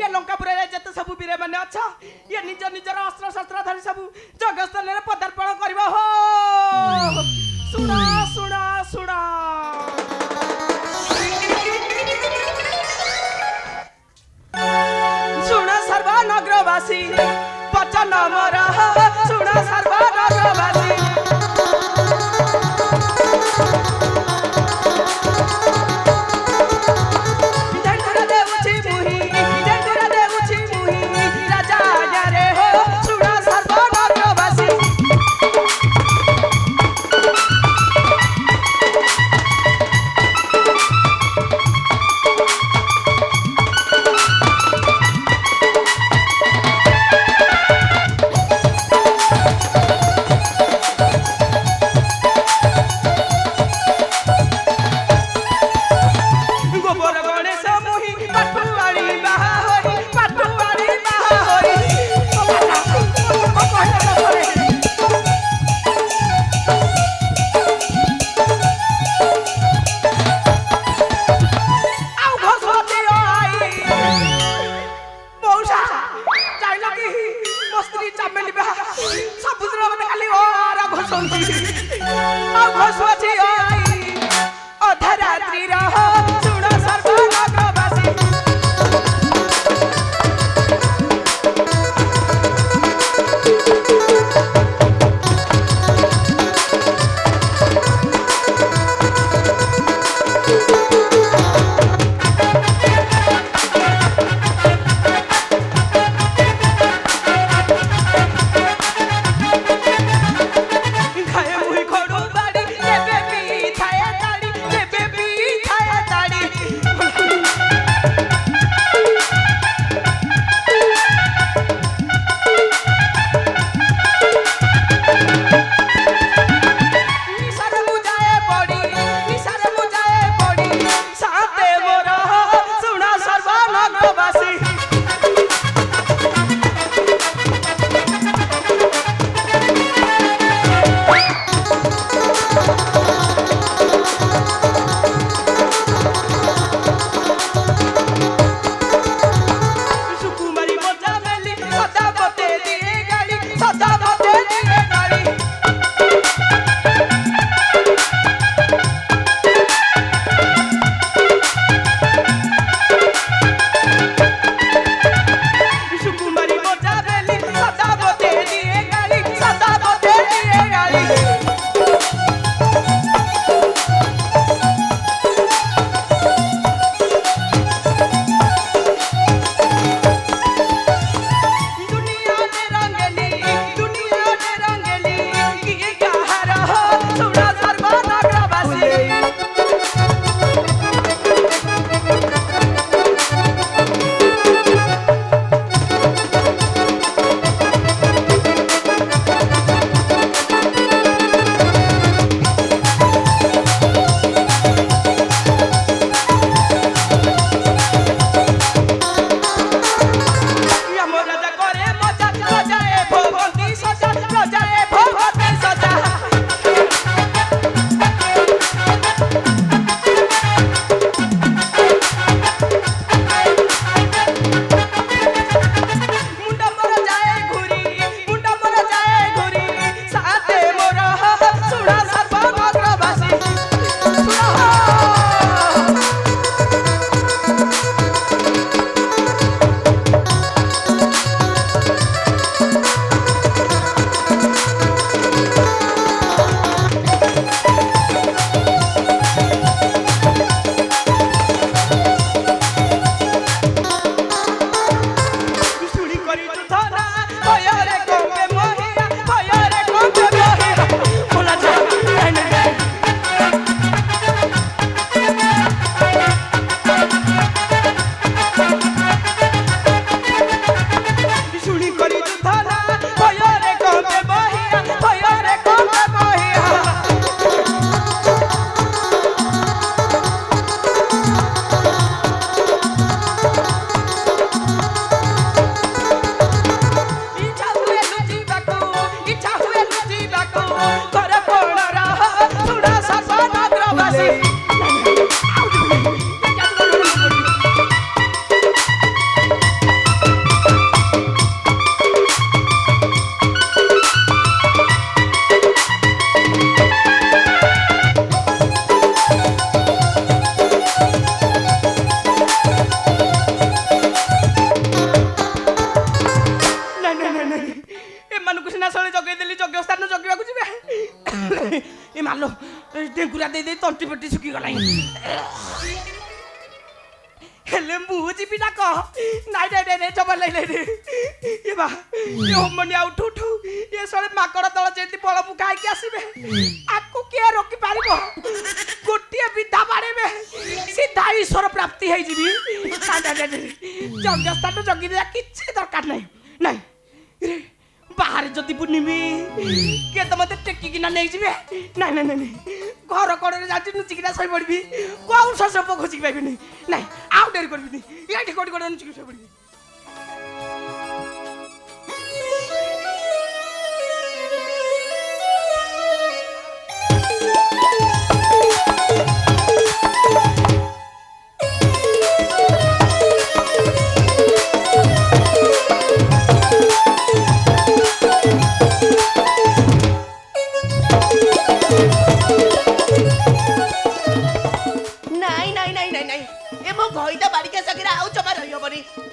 ये लंकापुर रे जते सब वीर माने अच्छा ये निज निजर अस्त्र शस्त्र धरि सब जगस्थल रे पदार्पण करबा हो सुना सुना सुना सुना सर्व नगरवासी वचन मोर सुना सर्व नगरवासी ଏ ମାଲୋ ଡେଙ୍ଗୁରା ଦେଇ ଦେଇ ତଣ୍ଟି ପେଟି ଶୁଖିଗଲାଣି ହେଲେ ମୁଁ ଯିବି ନା କହ ନାଇଁ ନାଇଁ ନାଇଁ ଜମା ନାଇଁ ନାଇଁ ଏ ବା ଏ ହୋମନିଆ ଉଠୁ ଉଠୁ ଏ ସଳେ ମାକଡ଼ ଦଳ ଯେମିତି ବଳ ମୁଁ ଖାଇକି ଆସିବେ ଆକୁ କିଏ ରୋକି ପାରିବ ଗୋଟିଏ ବିଧା ବାଡ଼େଇବେ ସିଧା ଈଶ୍ୱର ପ୍ରାପ୍ତି ହେଇଯିବି ଯଜ୍ଞସ୍ଥାନ ଜଗି ଦେବା କିଛି ଦରକାର ନାହିଁ ନାଇଁ ବାହାରେ ଯଦି ବୁନିବି କିଏ ତ ମତେ ଟେକିକିନା ନେଇଯିବେ ନାଇଁ ନାଇଁ ନାଇଁ ଘର କଡ଼ରେ ଯାଉଛି ଲୁଚିକିନା ଶୋଇ ପଡ଼ିବି କୋଉ ଶସ୍ୟ ଖୋଜିକି ପାଇବିନି ନାଇଁ ଆଉ ଡେରି କରିବିନି ଏଇଠି କୋଟି କୋଟି ଲୁଚିକି ଶୋଇ ପଡ଼ିବି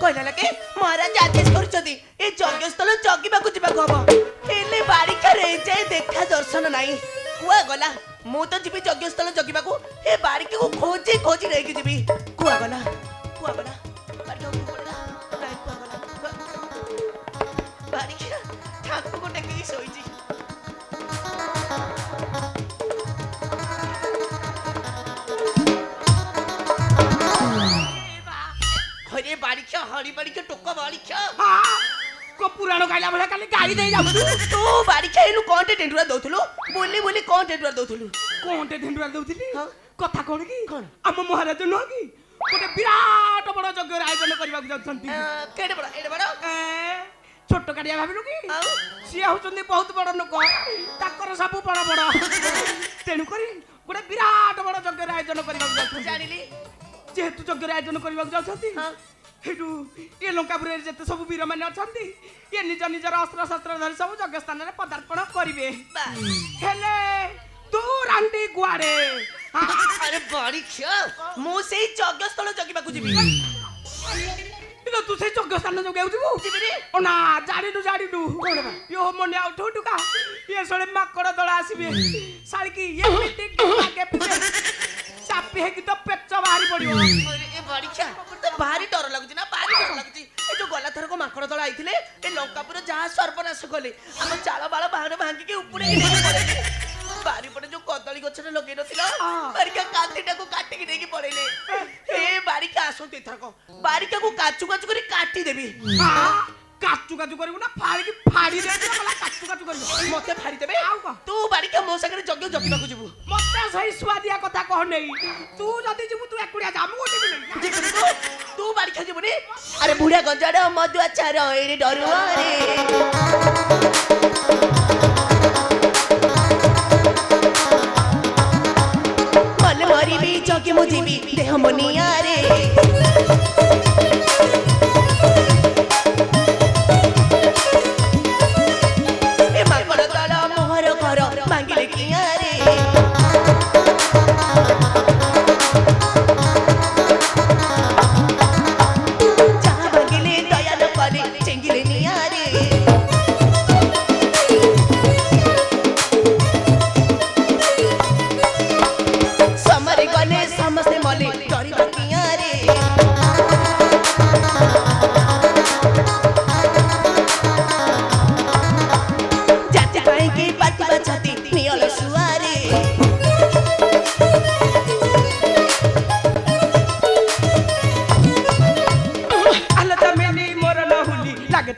कहला लगे महाराज आदेश करुछथि ए यज्ञस्थल जगिबाकू जिबाकू हबो हेले बारिका रे जे देखा दर्शन नाही कुआ गला मु तो जिबी यज्ञस्थल जगिबाकू ए बारिका को खोजी खोजी रेकी जिबी कुआ गला बारिका ठाकुर को टेकी सोईजी हरे बारिका हरी बारिका टोका बारिका को पुराण गाइला भला खाली गाड़ी दे जाऊ तू बारिका एनु कोंटे टेंडुरा दउथुलु बोली बोली कोन टेंडुरा दउथुलु कोंटे टेंडुरा दउथिली कथा कोन की हम महाराज न की गोटे विराट बड़ यज्ञ आयोजन करबा जाउछंती केडे बड़ एडे बड़ छोट काडिया भाबिलु की सी होचंदी बहुत बड़ लोक ताकर सब बड़ बड़ तेनु करी गोटे विराट बड़ यज्ञ आयोजन करबा जाउछंती जानिली जेहेतु यज्ञ आयोजन करबा जाउछंती हेटू ये लंकापुर जेते सब वीर माने अछंती ये निज निजर अस्त्र शस्त्र धरि सब यज्ञ स्थान रे पदार्पण करिवे हेले तू रांडी गुआड़े अरे बारिका मु सेई यज्ञस्थल जगिबाकू जिबी इलो तू से यज्ञ स्थान जगेउथिबू जिबिरे ओ ना जानिनु कोन बा यो मने उठ उठुका ये सळे माकड़ दळ आसीबे साली की ये मिटी आगे पीछे चापी है कि तो पेच बाहरी पड़ियो अरे ए बारिका तो भारी डर लागुची ना भारी डर लागुची ए जो गला थर को माकड़ दळ आइथिले ए लंकापुर जहा सर्वनाश कले हम चाळ बाळ बाहर भांगी के ऊपर बारी पटे जो कदली गछरे लगे नथिला बारिका कांटीटा को काटी के देकी पड़ेले ए बारिका आसो ते थरको बारिका को काचू काचू करी काटी देबी काचू काचू करिवो ना फाड़ी की फाड़ी दे मला काचू काचू करिवो मते फाड़ी देबे आउ का तू बारिका मो संगे जग्ग जगिबाकू जिबू मते सही स्वादिया कथा कह नहीं तू जदी जिबू तू एकुडिया जा मु जिबी नहीं जिबू तू बारिका जिबूनी अरे बुढ़िया गंजाड़ मधु आचार एरे डरुआ रे मन मरिबी जगी मु जिबी देह मनिया रे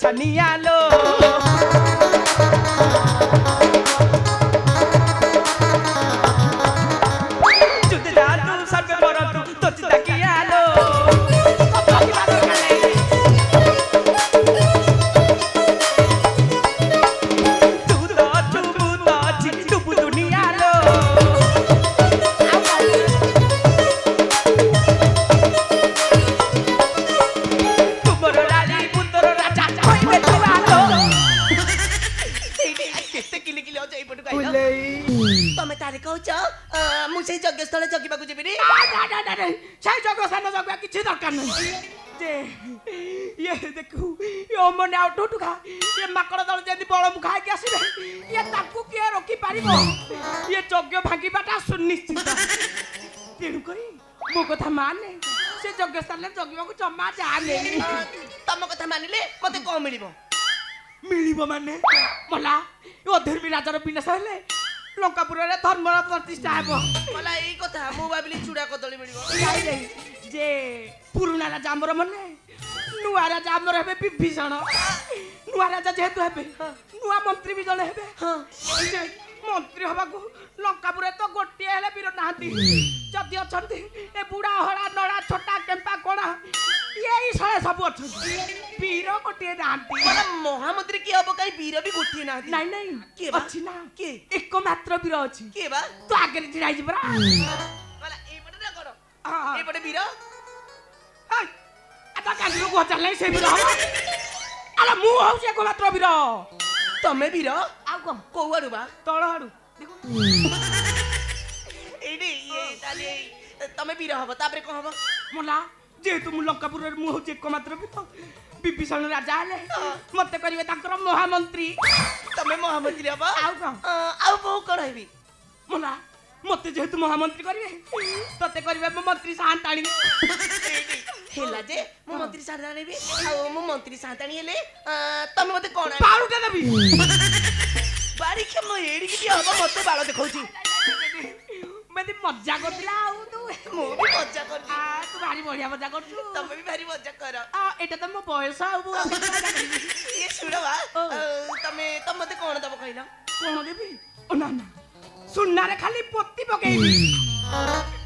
छनियालो जुद जादू सब परतु तो चिता कियालो तमे तारे कहउछ मुसे यज्ञस्थल जगिबाकू जिबिनी छै जग स्थान जगवा किछि दरकार नै जे ये देखू यो मने आउट उठुका ये माकड़ दल जेदी बळ मु खाइ के आसीबे ये ताकू के रोकी पारिबो ଏ ଯଜ୍ଞ ଭାଙ୍ଗିବାଟା ସୁନିଶ୍ଚିତ। ତେଣୁକରି ମୋ କଥା ମାନେ ସେ ଯଜ୍ଞ ସ୍ଥାନରେ ଜଗିବାକୁ ଜମା ଯାଆନି। ତମ କଥା ମାନିଲେ ମତେ କଣ ମିଳିବ? ମିଳିବ ମାନେ ମଲା ଅଧର୍ମୀ ରାଜାର ବିନାଶ ହେଲେ ଲଙ୍କାପୁରରେ ଧର୍ମର ପ୍ରତିଷ୍ଠା ହେବ। ମଲା ଏଇ କଥା ମୁଁ ଭାବିଲି ଚୁଡ଼ା କଦଳୀ ମିଳିବ। ନାଇଁ ନାଇଁ, ଯେ ପୁରୁଣା ରାଜା ଆମର ମନେ ନୂଆ ରାଜା ଆମର ହେବେ ବିଭୀଷଣ। ନୂଆ ରାଜା ଯେହେତୁ ହେବେ ନୂଆ ମନ୍ତ୍ରୀ ବି ଜଣେ ହେବେ। ଯେ ମନ୍ତ୍ରୀ ହବାକୁ ଲଙ୍କାପୁରରେ ତ ଗୋଟିଏ ହେଲେ ବୀର ନାହାନ୍ତି। ଯଦି ଅଛନ୍ତି ଏ ବୁଢା ହଳା ନଳା ଛୋଟା କେମ୍ପା କଣା ଏଇ ଶଳେ ସବୁ ଅଛନ୍ତି, ବୀର ଗୋଟିଏ ନାହାନ୍ତି। ମଲା ମହାମନ୍ତ୍ରୀ କିଏ ହବ? କାହିଁ ବୀର ବି ଗୋଟିଏ ନାହାନ୍ତି। ନାଇଁ ନାଇଁ, କିଏ ବା? ଅଛି ନା, କିଏ? ଏକମାତ୍ର ବୀର ଅଛି। କିଏ ବା? ତୁ ଆଗରେ ଛିଡା ହେଇଛି ପରା। ମଲା ଏଇପଟେ ନା କଣ? ଏଇପଟେ ବୀର। ତା କାଲିରୁ କୁହ ଚାଲିଲେ ସେ ବୀର ହବ। ଆରେ ମୁଁ ହଉଛି ଏକମାତ୍ର ବୀର। ତମେ ବୀର? ଆଉ କଣ? କୋଉ ଆଡୁ ବା? ତଳ ଆଡୁ ଏଇଠି ତାହେଲେ ତମେ ବୀର ହବ, ତାପରେ କଣ ହବ? ମଲା ଯେହେତୁ ମୁଁ ଲଙ୍କାପୁରରେ ମୁଁ ହଉଛି ଏକମାତ୍ର ବୀର, ବିଭୀଷଣ ରାଜା ହେଲେ ମତେ କରିବେ ତାଙ୍କର ମହାମନ୍ତ୍ରୀ। ତମେ ମହାମନ୍ତ୍ରୀ ହବ? ଆଉ କଣ? ଆଉ ବୋଉ କଣ ହେବି? ମଲା ମତେ ଯେହେତୁ ମହାମନ୍ତ୍ରୀ କରିବେ ତତେ କରିବେ ମୋ ମନ୍ତ୍ରୀ ସାନ୍ତାଣୀ। ହେଲା ଯେ ମୁଁ ମନ୍ତ୍ରୀ ସାନ୍ତାଣୀ ହେବି। ଆଉ ମୁଁ ମନ୍ତ୍ରୀ ସାନ୍ତାଣୀ ହେଲେ ତମେ ମତେ କଣ ବାଳୁଟା ଦେବି। ବାଡ଼ି କ୍ଷମ ଏଡ଼ିକି ଟିକେ ହବ ମତେ ବାଳ ଦେଖଉଛି। ମତେ ମଜା କରୁଥିଲା। ଆଉ ତୁ ମୁଁ ବି ମଜା କରୁଛି। ତୁ ଭାରି ବଢିଆ ମଜା କରୁଛୁ। ତମେ ବି ଭାରି ମଜା କର। ଏଇଟା ତ ମୋ ବୟସ। ଆଉ ଇଏ ଶୁଣ ବା, ତମେ ମତେ କଣ ଦବ କହିଲ? କଣ ଦେବି? ଓ ନା ନା, ସୁନାରେ ଖାଲି ପୋତି ପକେଇବି।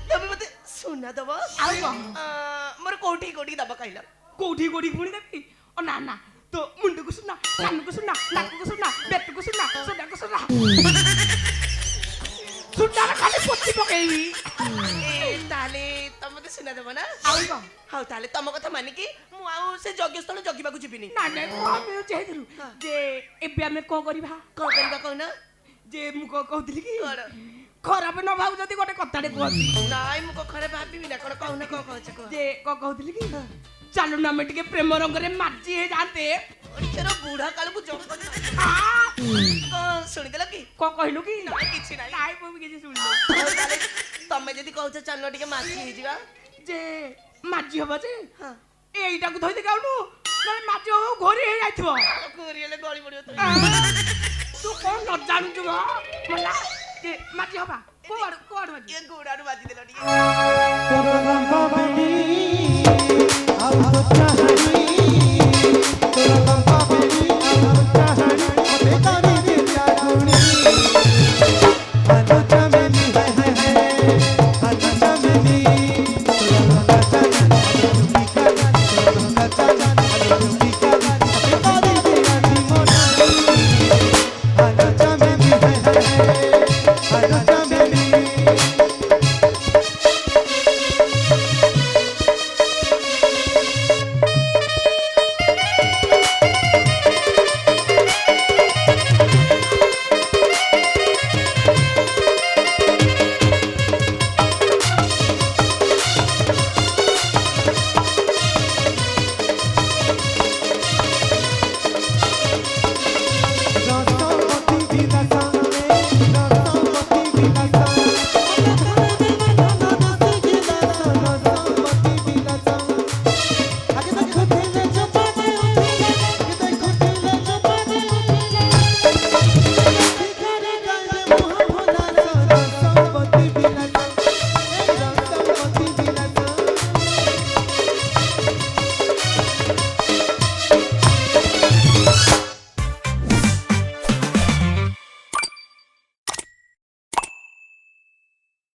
ତମେ ମତେ ସୁନା ଦବ? ଆଉ କଣ? ମୋର କୋଉଠି କୋଉଠି ଦବ କହିଲ? କୋଉଠି କୋଉଠି ପୁଣି ଦେବି? ଓ ନା ନା, ତ ମୁଣ୍ଡକୁ ସୁନା, କାନକୁ ସୁନା, ନାକକୁ ସୁନା, ବେତକୁ ସୁନା, ସୁନାକୁ ସୁନା, ସୁନାରେ ଖାଲି ପୋତି ପକେଇବି। ତାହେଲେ ତମେ ମତେ ସୁନା ଦବ ନା? ଆଉ କଣ? ହଉ ତାହେଲେ ତମ କଥା ମାନିକି ମୁଁ ଆଉ ସେ ଯଜ୍ଞସ୍ଥଳ ଜଗିବାକୁ ଯିବିନି। ନା ନାଇଁ, କଣ ମିଳୁଛି ହେଇଥିରୁ ଯେ ଏବେ ଆମେ କଣ କରିବା? କଣ କରିବା କହୁନ? ଯେ ମୁଁ କଣ କହୁଥିଲି କି କଣ? ଖରାପ ନ ଭାବୁ ଯଦି ଗୋଟେ କଥାଟେ କୁହନ୍ତି। ନାଇଁ ମୁଁ କଣ ଖରାପ ଭାବିବି ନା। କଣ କହୁନ? କଣ କହୁଛ କୁହ? ଯେ କଣ କହୁଥିଲି କି ଚାଲୁନ ଆମେ ଟିକେ ପ୍ରେମ ରଙ୍ଗରେ ମାଜି ହେଇଯାନ୍ତେ। ଓଡ଼ିଶାର ବୁଢା କାଳକୁ ଜଗ ଶୁଣିଦେଲ କି? କଣ କହିଲୁ କି? କିଛି ନାହିଁ। ନାଇଁ ମୁଁ ବି କିଛି ଶୁଣିନି। ତମେ ଯଦି କହୁଛ ଚାଲୁନ ଟିକେ ମାଛି ହେଇଯିବା। ଯେ ମାଜି ହବ ଯେ ଏଇଟାକୁ ଧୋଇ ଦେଇକି ଆଉନୁ, ନହେଲେ ମାଜି ହବ ଘୋରି ହେଇଯାଇଥିବ। ଘୋରି ହେଲେ ଗଳି ପଡିବ। ତୁ କଣ ନ ଜାଣୁଛୁ ମଲା? ଯେ ମାଜି ହବା କୁଆଡୁ କୁଆଡୁ ମାଜି? ଏ ଗୋଡାଡୁ ବାଜି ଦେଲ ଟିକେ। I